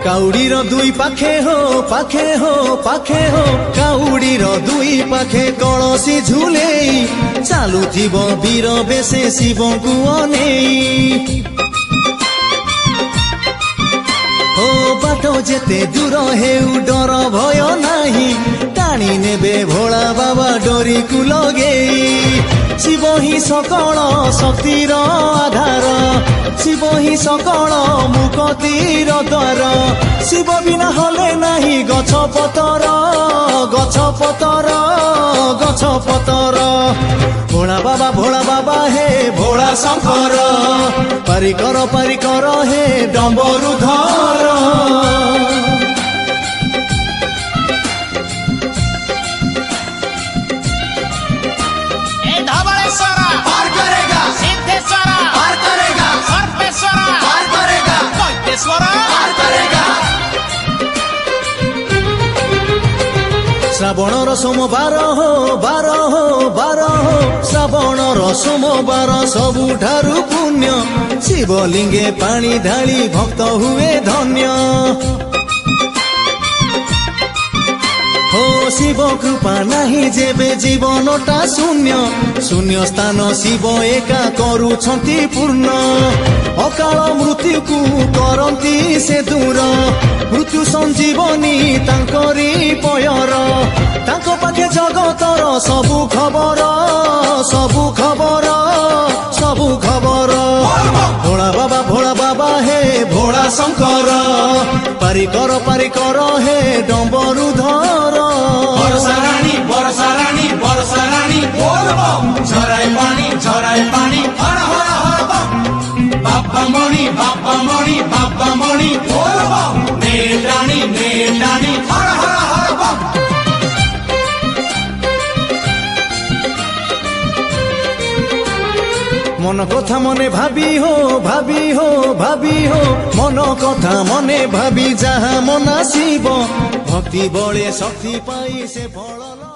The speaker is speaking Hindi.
काउडीर दुई पाखे हो पाखे हो पाखे हो काउडीर दुई पाखे कलसी झुले चालुथिब वीर बेसे शिवଙ୍କୁ अनेई हो बाटो जेते दूर हेउ डर भय नाही टाणी नेबे भोला बाबा डोरी को लगेई शिव ही सकल शक्तिर आधार शिव ही सकल मुक्तिर द्वार शिव बिना हले नाही गछ पतर गछ पतर गछ पतर भोला बाबा हे भोला शंकर पारिकर हे डम्बरुधर श्रावणर सोमवार हो बार हो बार हो श्रावणर सोमवार सबुठारु पुण्य शिवलिंगे पानी ढाली भक्त हुए धन्य हो शिव कृपा नाही जेबे जीवनटा शून्य शून्य स्थान शिव एका करुछंती पूर्ण अकाल मृत्यु को करंती से दूर मृत्यु संजीवनी तांकरी पयर तांको पाखे जगतर सबु खबर सबु खबर सबु खबर भोला बाबा हे भोला शंकर पारिकर हे डम्बरुधर बरसा रानी झराय पानी हर हर हर बम बाबा मणि बोल बम नेटानी हर हर हर बम मन कथा मने भाबी हो मन कथा मने भाबी जहाँ मना शिव भक्ति बळे शक्ति पाई से फल